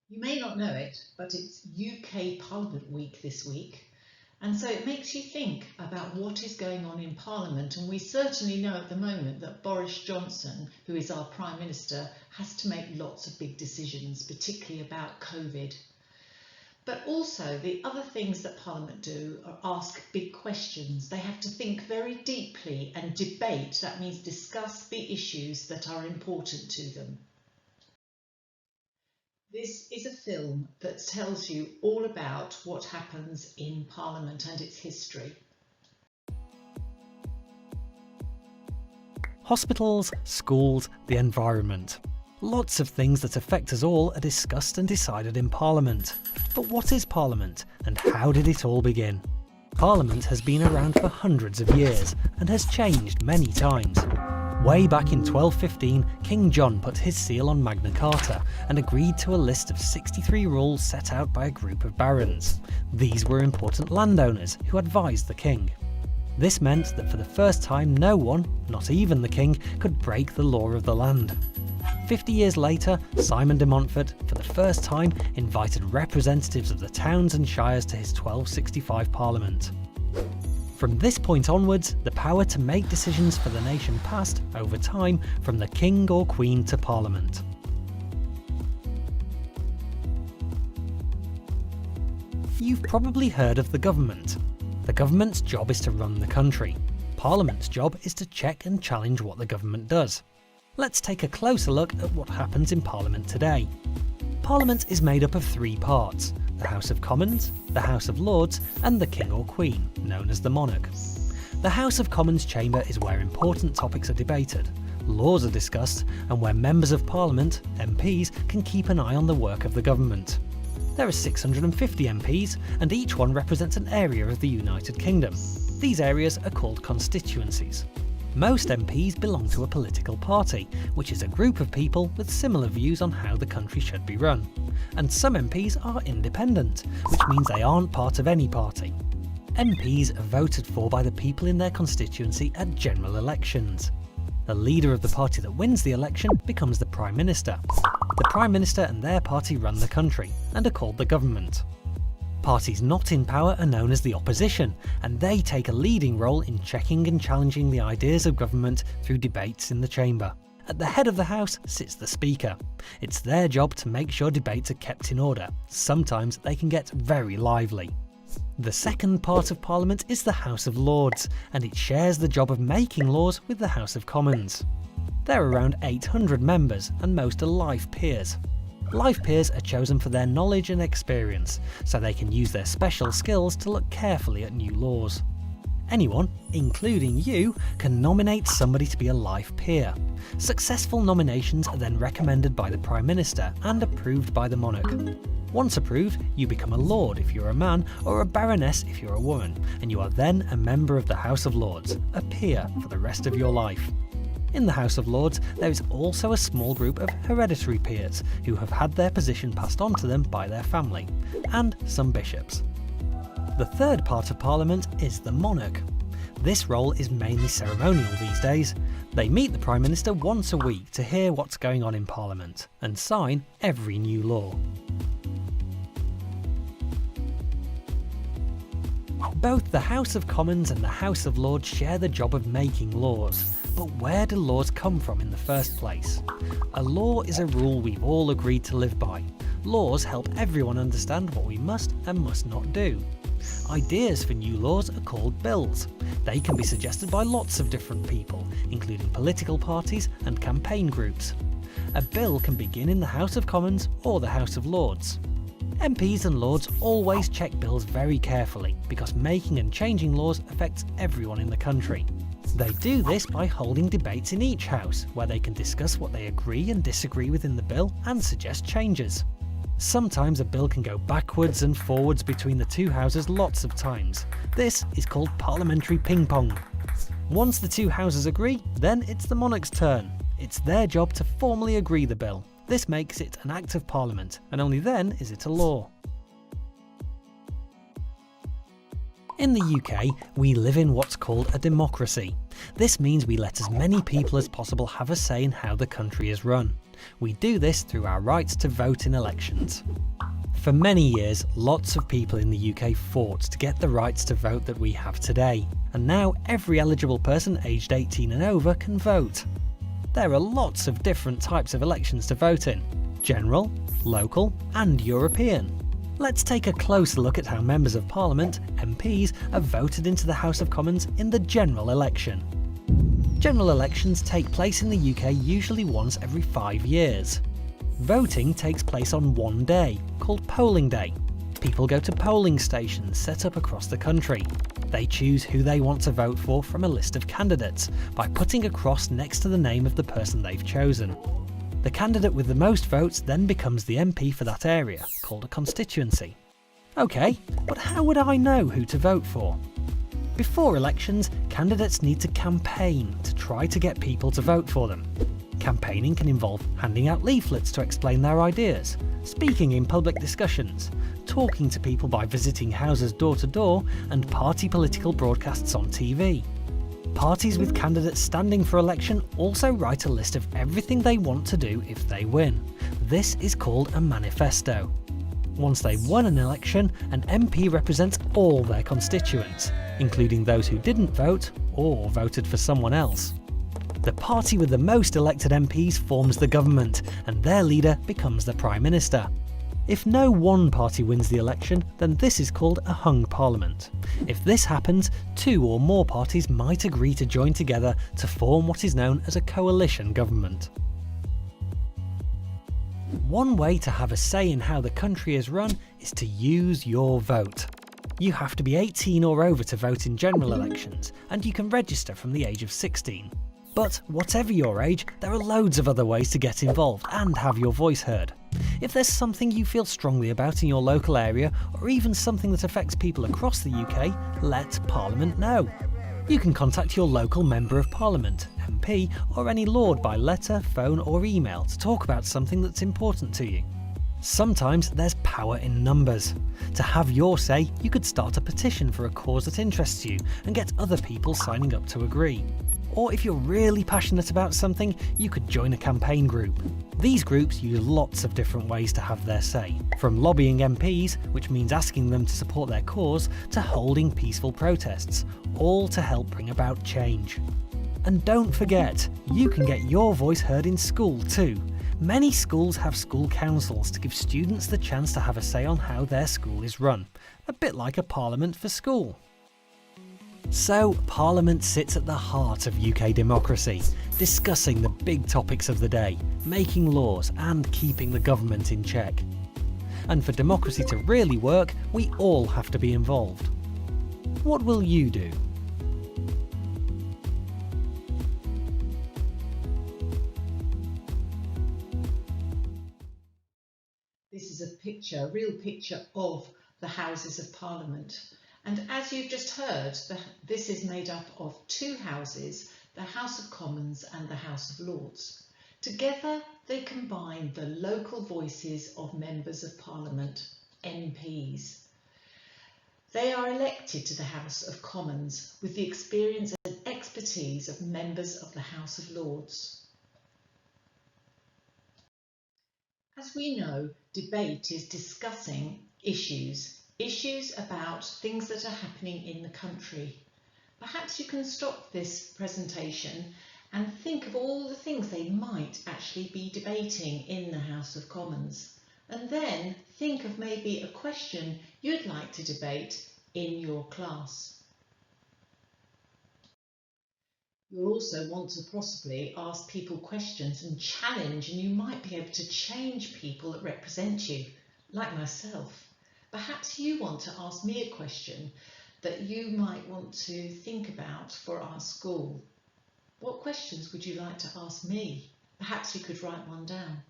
You may not know it, but it's UK Parliament Week this week, and so it makes you think about what is going on in Parliament, and we certainly know at the moment that Boris Johnson, who is our Prime Minister, has to make lots of big decisions, particularly about COVID. But also the other things that Parliament do are ask big questions. They have to think very deeply and debate, that means discuss the issues that are important to them. This is a film that tells you all about what happens in Parliament and its history. Hospitals, schools, the environment. Lots of things that affect us all are discussed and decided in Parliament. But what is Parliament, and how did it all begin? Parliament has been around for hundreds of years and has changed many times. Way back in 1215, King John put his seal on Magna Carta and agreed to a list of 63 rules set out by a group of barons. These were important landowners who advised the king. This meant that for the first time no one, not even the king, could break the law of the land. 50 years later, Simon de Montfort, for the first time, invited representatives of the towns and shires to his 1265 Parliament. From this point onwards, the power to make decisions for the nation passed, over time, from the king or queen to Parliament. You've probably heard of the government. The government's job is to run the country. Parliament's job is to check and challenge what the government does. Let's take a closer look at what happens in Parliament today. Parliament is made up of three parts: the House of Commons, the House of Lords, and the King or Queen, known as the monarch. The House of Commons chamber is where important topics are debated, laws are discussed, and where members of Parliament, MPs, can keep an eye on the work of the government. There are 650 MPs, and each one represents an area of the United Kingdom. These areas are called constituencies. Most MPs belong to a political party, which is a group of people with similar views on how the country should be run. And some MPs are independent, which means they aren't part of any party. MPs are voted for by the people in their constituency at general elections. The leader of the party that wins the election becomes the Prime Minister. The Prime Minister and their party run the country, and are called the government. Parties not in power are known as the opposition, and they take a leading role in checking and challenging the ideas of government through debates in the chamber. At the head of the House sits the Speaker. It's their job to make sure debates are kept in order. Sometimes they can get very lively. The second part of Parliament is the House of Lords, and it shares the job of making laws with the House of Commons. There are around 800 members, and most are life peers. Life peers are chosen for their knowledge and experience, so they can use their special skills to look carefully at new laws. Anyone, including you, can nominate somebody to be a life peer. Successful nominations are then recommended by the Prime Minister and approved by the monarch. Once approved, you become a lord if you're a man, or a baroness if you're a woman, and you are then a member of the House of Lords, a peer for the rest of your life. In the House of Lords, there is also a small group of hereditary peers who have had their position passed on to them by their family, and some bishops. The third part of Parliament is the monarch. This role is mainly ceremonial these days. They meet the Prime Minister once a week to hear what's going on in Parliament, and sign every new law. Both the House of Commons and the House of Lords share the job of making laws. But where do laws come from in the first place? A law is a rule we've all agreed to live by. Laws help everyone understand what we must and must not do. Ideas for new laws are called bills. They can be suggested by lots of different people, including political parties and campaign groups. A bill can begin in the House of Commons or the House of Lords. MPs and Lords always check bills very carefully, because making and changing laws affects everyone in the country. They do this by holding debates in each house, where they can discuss what they agree and disagree with in the bill and suggest changes. Sometimes a bill can go backwards and forwards between the two houses lots of times. This is called parliamentary ping-pong. Once the two houses agree, then it's the monarch's turn. It's their job to formally agree the bill. This makes it an Act of Parliament, and only then is it a law. In the UK, we live in what's called a democracy. This means we let as many people as possible have a say in how the country is run. We do this through our rights to vote in elections. For many years, lots of people in the UK fought to get the rights to vote that we have today, and now every eligible person aged 18 and over can vote. There are lots of different types of elections to vote in: general, local, and European. Let's take a closer look at how Members of Parliament, MPs, are voted into the House of Commons in the general election. General elections take place in the UK usually once every 5 years. Voting takes place on one day, called polling day. People go to polling stations set up across the country. They choose who they want to vote for from a list of candidates by putting a cross next to the name of the person they've chosen. The candidate with the most votes then becomes the MP for that area, called a constituency. OK, but how would I know who to vote for? Before elections, candidates need to campaign to try to get people to vote for them. Campaigning can involve handing out leaflets to explain their ideas, speaking in public discussions, talking to people by visiting houses door to door, and party political broadcasts on TV. Parties with candidates standing for election also write a list of everything they want to do if they win. This is called a manifesto. Once they've won an election, an MP represents all their constituents, including those who didn't vote or voted for someone else. The party with the most elected MPs forms the government, and their leader becomes the Prime Minister. If no one party wins the election, then this is called a hung parliament. If this happens, 2 or more parties might agree to join together to form what is known as a coalition government. One way to have a say in how the country is run is to use your vote. You have to be 18 or over to vote in general elections, and you can register from the age of 16. But whatever your age, there are loads of other ways to get involved and have your voice heard. If there's something you feel strongly about in your local area, or even something that affects people across the UK, let Parliament know. You can contact your local Member of Parliament, MP, or any Lord by letter, phone or email to talk about something that's important to you. Sometimes there's power in numbers. To have your say, you could start a petition for a cause that interests you and get other people signing up to agree. Or if you're really passionate about something, you could join a campaign group. These groups use lots of different ways to have their say, from lobbying MPs, which means asking them to support their cause, to holding peaceful protests, all to help bring about change. And don't forget, you can get your voice heard in school too. Many schools have school councils to give students the chance to have a say on how their school is run, a bit like a parliament for school. So, Parliament sits at the heart of UK democracy, discussing the big topics of the day, making laws and keeping the government in check. And for democracy to really work, we all have to be involved. What will you do? This is a picture, a real picture of the Houses of Parliament. And as you've just heard, this is made up of 2 houses, the House of Commons and the House of Lords. Together, they combine the local voices of Members of Parliament, MPs. They are elected to the House of Commons with the experience and expertise of members of the House of Lords. As we know, debate is discussing issues about things that are happening in the country. Perhaps you can stop this presentation and think of all the things they might actually be debating in the House of Commons, and then think of maybe a question you'd like to debate in your class. You'll also want to possibly ask people questions and challenge, and you might be able to change people that represent you, like myself. Perhaps you want to ask me a question that you might want to think about for our school. What questions would you like to ask me? Perhaps you could write one down.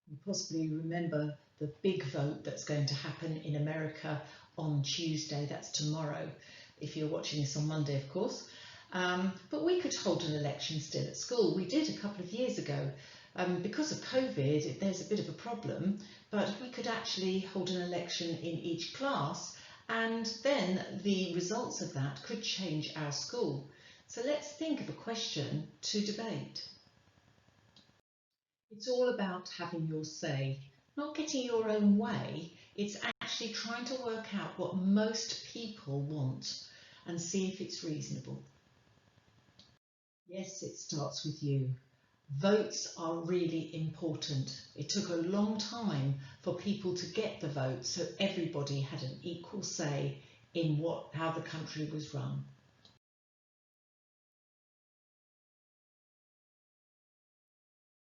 You possibly remember the big vote that's going to happen in America on Tuesday, that's tomorrow, if you're watching this on Monday, of course. But we could hold an election still at school. We did a couple of years ago. Because of COVID, there's a bit of a problem, but we could actually hold an election in each class, and then the results of that could change our school. So let's think of a question to debate. It's all about having your say, not getting your own way. It's actually trying to work out what most people want and see if it's reasonable. Yes, it starts with you. Votes are really important. It took a long time for people to get the vote, so everybody had an equal say in how the country was run.